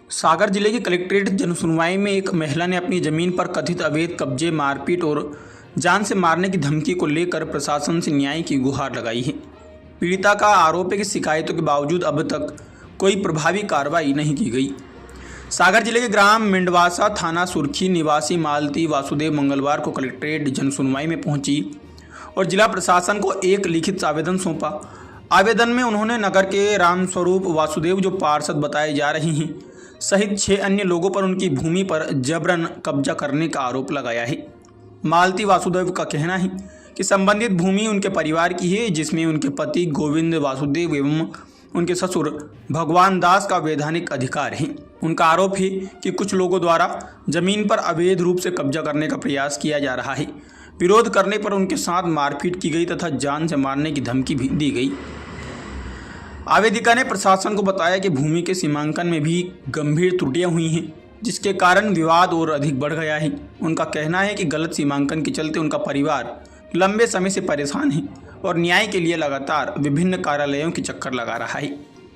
सागर जिले के कलेक्ट्रेट जनसुनवाई में एक महिला ने अपनी जमीन पर कथित अवैध कब्जे, मारपीट और जान से मारने की धमकी को लेकर प्रशासन से न्याय की गुहार लगाई है। पीड़िता का आरोप है कि शिकायतों के बावजूद अब तक कोई प्रभावी कार्रवाई नहीं की गई। सागर जिले के ग्राम मिंडवासा थाना सुर्खी निवासी मालती वासुदेव मंगलवार को कलेक्ट्रेट जनसुनवाई में पहुंची और जिला प्रशासन को एक लिखित आवेदन सौंपा। आवेदन में उन्होंने नगर के रामस्वरूप वासुदेव, जो पार्षद बताए जा रहे हैं, सहित 6 अन्य लोगों पर उनकी भूमि पर जबरन कब्जा करने का आरोप लगाया है। मालती वासुदेव का कहना है कि संबंधित भूमि उनके परिवार की है, जिसमें उनके पति गोविंद वासुदेव एवं उनके ससुर भगवान दास का वैधानिक अधिकार है। उनका आरोप है कि कुछ लोगों द्वारा जमीन पर अवैध रूप से कब्जा करने का प्रयास किया जा रहा है। विरोध करने पर उनके साथ मारपीट की गई तथा जान से मारने की धमकी भी दी गई। आवेदिका ने प्रशासन को बताया कि भूमि के सीमांकन में भी गंभीर त्रुटियां हुई हैं, जिसके कारण विवाद और अधिक बढ़ गया है। उनका कहना है कि गलत सीमांकन के चलते उनका परिवार लंबे समय से परेशान है और न्याय के लिए लगातार विभिन्न कार्यालयों की चक्कर लगा रहा है।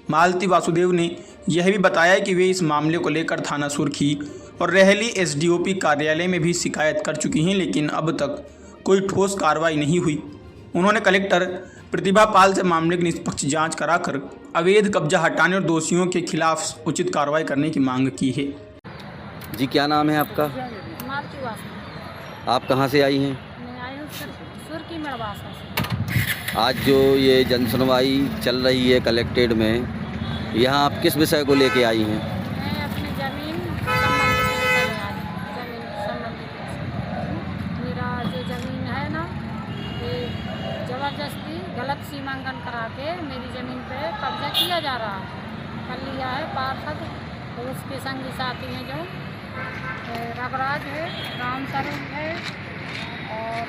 मालती वासुदेव ने यह भी बताया कि वे इस मामले को लेकर थाना सुर्खी और रेहली एसडीओपी कार्यालय में भी शिकायत कर चुकी हैं, लेकिन अब तक कोई ठोस कार्रवाई नहीं हुई। उन्होंने कलेक्टर प्रतिभा पाल से मामले की निष्पक्ष जांच कराकर अवैध कब्जा हटाने और दोषियों के खिलाफ उचित कार्रवाई करने की मांग की है। जी, क्या नाम है आपका? मालती वासुदेव। आप कहाँ से आई हैं? मैं आई हूँ सुर्खी मिंडवासा से। आज जो ये जनसुनवाई चल रही है कलेक्ट्रेट में, यहाँ आप किस विषय को लेके आई हैं? मैं अपनी जमीन संबंधित लेकर आई। जमीन संबंधित मेरा जो ज़मीन है ना, ये ज़बरदस्ती गलत सीमांकन करा के मेरी ज़मीन पे कब्जा किया जा रहा है। कर लिया है पार्षद, तो उसके संगी साथी हैं जो रघुराज है, रामस्वरूप है और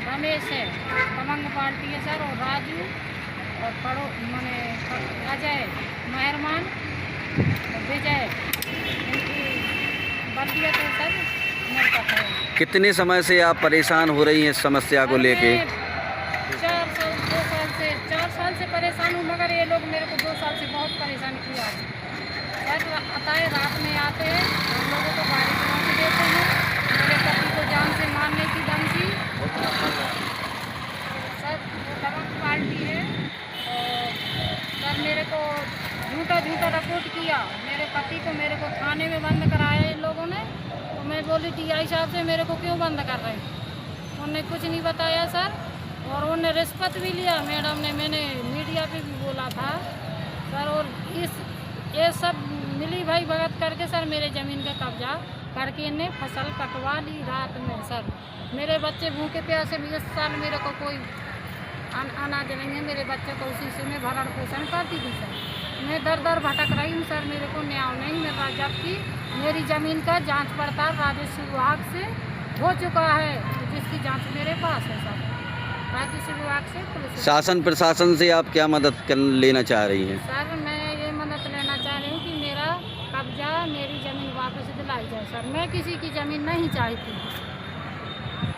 रमेश है, कमंग पार्टी है सर, और राजू और पड़ो मैंने अजय, मेहरमान, विजय, इनकी बल्दियत है सर मेरे पास है। कितने समय से आप परेशान हो रही हैं इस समस्या को लेके? 4 साल से परेशान हूँ, मगर ये लोग मेरे को 2 साल से बहुत परेशान किया है सर। अताए रात में आते हैं, हम लोगों को गाड़ी चला के देते हैं, मेरे पति को जान से मारने की धमकी सर, वो दबंग पार्टी है। और सर मेरे को झूठा रिपोर्ट किया, मेरे पति को मेरे को थाने में बंद कराया इन लोगों ने। तो मैं बोली टीआई साहब से मेरे को क्यों बंद कर रहे हैं, उन्होंने कुछ नहीं बताया सर। और उन्होंने रिश्वत भी लिया मैडम ने, मैंने मीडिया पे भी बोला था सर। और ये सब मिली भाई भगत करके सर मेरे ज़मीन का कब्जा करके इन्हें फसल कटवा ली रात में सर। मेरे बच्चे भूखे प्यासे भी इस साल मेरे को कोई अनाज नहीं है, मेरे बच्चे को उसी से मैं भरण पोषण करती थी सर। मैं दर दर भटक रही हूँ सर, मेरे को न्याय नहीं मिल रहा, जबकि मेरी ज़मीन का जांच पड़ताल राजस्व विभाग से हो चुका है, जिसकी जांच मेरे पास है सर, राजस्व विभाग से, पुलिस। शासन प्रशासन से आप क्या मदद लेना चाह रही हैं? सर मैं ये मदद लेना चाह रही हूँ कि मेरा कब्जा, मेरी ज़मीन वापस दिलाई जाए सर। मैं किसी की ज़मीन नहीं चाहती।